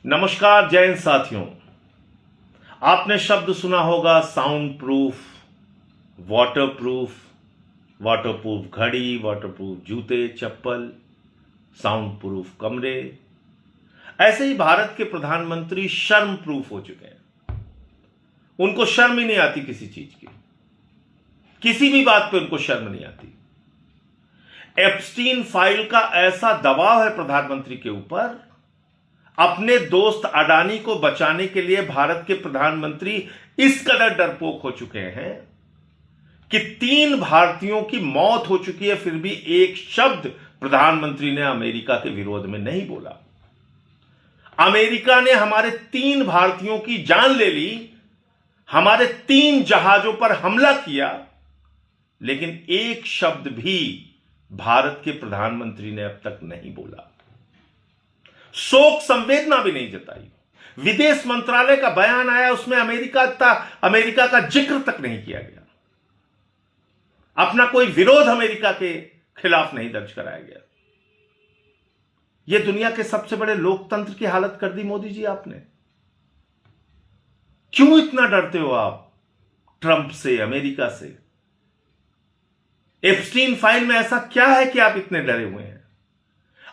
नमस्कार जय हिंद साथियों। आपने शब्द सुना होगा साउंड प्रूफ, वाटरप्रूफ घड़ी, वाटरप्रूफ जूते चप्पल, साउंड प्रूफ कमरे। ऐसे ही भारत के प्रधानमंत्री शर्म प्रूफ हो चुके हैं। उनको शर्म ही नहीं आती किसी चीज की, किसी भी बात पे उनको शर्म नहीं आती। एप्स्टीन फाइल का ऐसा दबाव है प्रधानमंत्री के ऊपर, अपने दोस्त अडानी को बचाने के लिए भारत के प्रधानमंत्री इस कदर डरपोक हो चुके हैं कि 3 भारतीयों की मौत हो चुकी है, फिर भी एक शब्द प्रधानमंत्री ने अमेरिका के विरोध में नहीं बोला। अमेरिका ने हमारे 3 भारतीयों की जान ले ली, हमारे 3 जहाजों पर हमला किया, लेकिन एक शब्द भी भारत के प्रधानमंत्री ने अब तक नहीं बोला। शोक संवेदना भी नहीं जताई। विदेश मंत्रालय का बयान आया, उसमें अमेरिका का जिक्र तक नहीं किया गया। अपना कोई विरोध अमेरिका के खिलाफ नहीं दर्ज कराया गया। यह दुनिया के सबसे बड़े लोकतंत्र की हालत कर दी मोदी जी आपने। क्यों इतना डरते हो आप ट्रंप से, अमेरिका से? एप्स्टीन फाइल में ऐसा क्या है कि आप इतने डरे हुए हैं?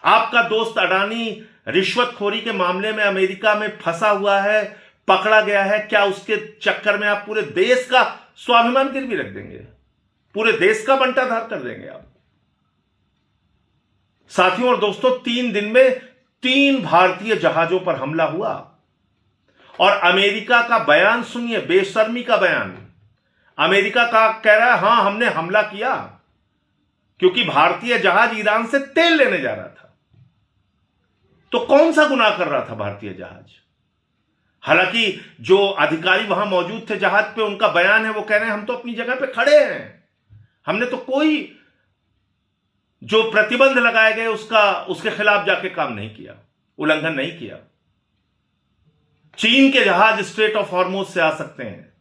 आपका दोस्त अडानी रिश्वतखोरी के मामले में अमेरिका में फंसा हुआ है, पकड़ा गया है। क्या उसके चक्कर में आप पूरे देश का स्वाभिमान गिरवी रख देंगे? पूरे देश का बंटाधार कर देंगे आप? साथियों और दोस्तों, 3 दिन में 3 भारतीय जहाजों पर हमला हुआ और अमेरिका का बयान सुनिए, बेशर्मी का बयान। अमेरिका का कह रहा है हां हमने हमला किया क्योंकि भारतीय जहाज ईरान से तेल लेने जा रहा था। तो कौन सा गुनाह कर रहा था भारतीय जहाज? हालांकि जो अधिकारी वहां मौजूद थे जहाज पे, उनका बयान है, वो कह रहे हैं हम तो अपनी जगह पे खड़े हैं, हमने तो कोई जो प्रतिबंध लगाए गए उसके खिलाफ जाके काम नहीं किया, उल्लंघन नहीं किया। चीन के जहाज स्ट्रेट ऑफ हॉर्मुज से आ सकते हैं,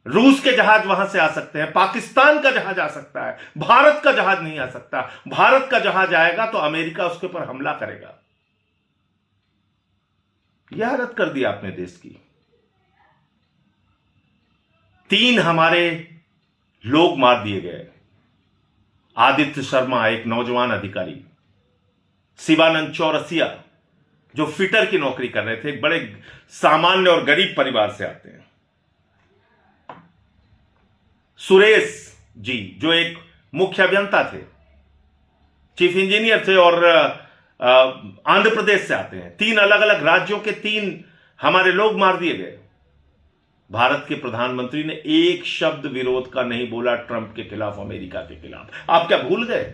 रूस के जहाज वहां से आ सकते हैं, पाकिस्तान का जहाज आ सकता है, भारत का जहाज नहीं आ सकता। भारत का जहाज आएगा तो अमेरिका उसके ऊपर हमला करेगा। यह हालत कर दी आपने देश की। 3 हमारे लोग मार दिए गए। आदित्य शर्मा, एक नौजवान अधिकारी, शिवानंद चौरसिया जो फिटर की नौकरी कर रहे थे, एक बड़े सामान्य और गरीब परिवार से आते हैं, सुरेश जी जो एक मुख्य अभियंता थे, चीफ इंजीनियर थे और आंध्र प्रदेश से आते हैं। 3 अलग अलग राज्यों के 3 हमारे लोग मार दिए गए। भारत के प्रधानमंत्री ने एक शब्द विरोध का नहीं बोला ट्रंप के खिलाफ, अमेरिका के खिलाफ। आप क्या भूल गए?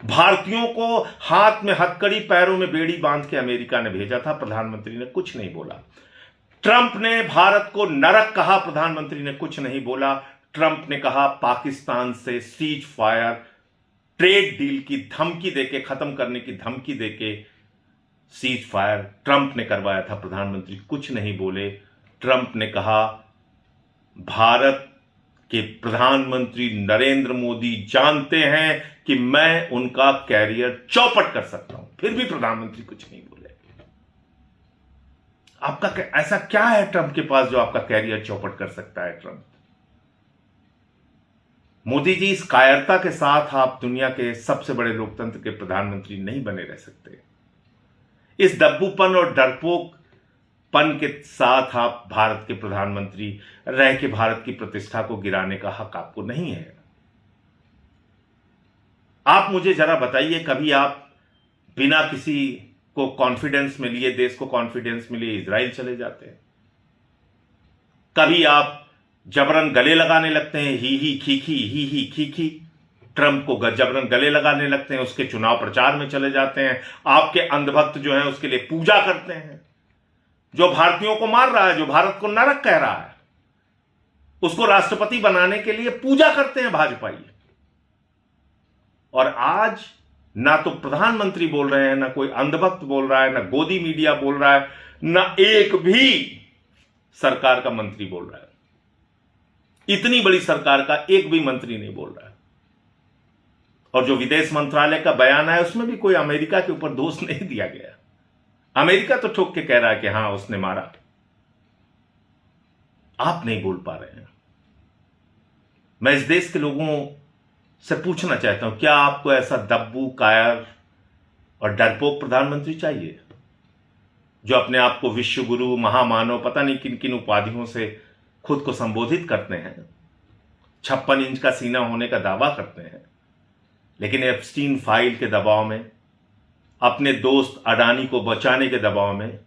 भारतीयों को हाथ में हथकड़ी, पैरों में बेड़ी बांध के अमेरिका ने भेजा था, प्रधानमंत्री ने कुछ नहीं बोला। ट्रंप ने भारत को नरक कहा, प्रधानमंत्री ने कुछ नहीं बोला। ट्रंप ने कहा पाकिस्तान से सीज फायर, ट्रेड डील की धमकी देके, खत्म करने की धमकी देके सीज फायर ट्रंप ने करवाया था, प्रधानमंत्री कुछ नहीं बोले। ट्रंप ने कहा भारत के प्रधानमंत्री नरेंद्र मोदी जानते हैं कि मैं उनका कैरियर चौपट कर सकता हूं, फिर भी प्रधानमंत्री कुछ नहीं बोले। आपका ऐसा क्या है ट्रंप के पास जो आपका कैरियर चौपट कर सकता है? ट्रंप, मोदी जी, इस कायरता के साथ आप दुनिया के सबसे बड़े लोकतंत्र के प्रधानमंत्री नहीं बने रह सकते। इस दब्बूपन और डरपोकपन के साथ आप भारत के प्रधानमंत्री रह के भारत की प्रतिष्ठा को गिराने का हक आपको नहीं है। आप मुझे जरा बताइए, कभी आप बिना किसी को कॉन्फिडेंस में लिए, देश को कॉन्फिडेंस में लिए इजराइल चले जाते हैं? कभी आप जबरन गले लगाने लगते हैं, ही खी ट्रंप को जबरन गले लगाने लगते हैं, उसके चुनाव प्रचार में चले जाते हैं, आपके अंधभक्त जो हैं उसके लिए पूजा करते हैं। जो भारतीयों को मार रहा है, जो भारत को नरक कह रहा है, उसको राष्ट्रपति बनाने के लिए पूजा करते हैं भाजपाई। और आज ना तो प्रधानमंत्री बोल रहे हैं, ना कोई अंधभक्त बोल रहा है, ना गोदी मीडिया बोल रहा है, ना एक भी सरकार का मंत्री बोल रहा है। इतनी बड़ी सरकार का एक भी मंत्री नहीं बोल रहा है। और जो विदेश मंत्रालय का बयान है उसमें भी कोई अमेरिका के ऊपर दोष नहीं दिया गया। अमेरिका तो ठोक के कह रहा है कि हां उसने मारा, आप नहीं बोल पा रहे हैं। मैं इस देश के लोगों से पूछना चाहता हूं, क्या आपको ऐसा दब्बू, कायर और डरपोक प्रधानमंत्री चाहिए जो अपने आप को विश्व गुरु, महामानव, पता नहीं किन किन उपाधियों से खुद को संबोधित करते हैं, 56 इंच का सीना होने का दावा करते हैं, लेकिन एप्स्टीन फाइल के दबाव में, अपने दोस्त अडानी को बचाने के दबाव में,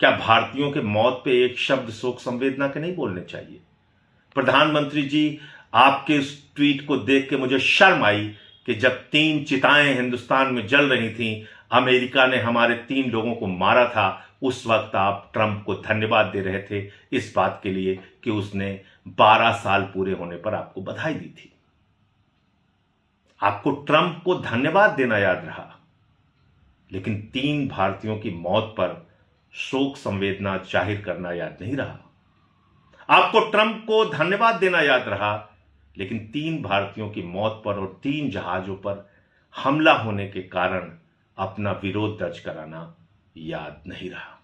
क्या भारतीयों के मौत पे एक शब्द शोक संवेदना के नहीं बोलने चाहिए? प्रधानमंत्री जी, आपके इस ट्वीट को देख के मुझे शर्म आई कि जब 3 चिताएं हिंदुस्तान में जल रही थीं, अमेरिका ने हमारे 3 लोगों को मारा था, उस वक्त आप ट्रंप को धन्यवाद दे रहे थे इस बात के लिए कि उसने 12 साल पूरे होने पर आपको बधाई दी थी। आपको ट्रंप को धन्यवाद देना याद रहा, लेकिन 3 भारतीयों की मौत पर शोक संवेदना जाहिर करना याद नहीं रहा। आपको ट्रंप को धन्यवाद देना याद रहा, लेकिन 3 भारतीयों की मौत पर और 3 जहाजों पर हमला होने के कारण अपना विरोध दर्ज कराना याद नहीं रहा।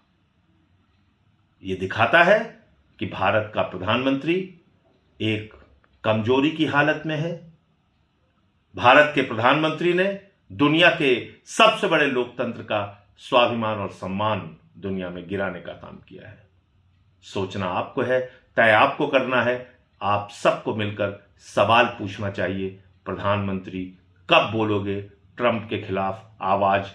यह दिखाता है कि भारत का प्रधानमंत्री एक कमजोरी की हालत में है। भारत के प्रधानमंत्री ने दुनिया के सबसे बड़े लोकतंत्र का स्वाभिमान और सम्मान दुनिया में गिराने का काम किया है। सोचना आपको है, तय आपको करना है। आप सबको मिलकर सवाल पूछना चाहिए, प्रधानमंत्री कब बोलोगे ट्रंप के खिलाफ आवाज,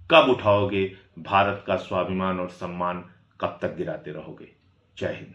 कब उठाओगे, भारत का स्वाभिमान और सम्मान कब तक गिराते रहोगे? जय हिंद।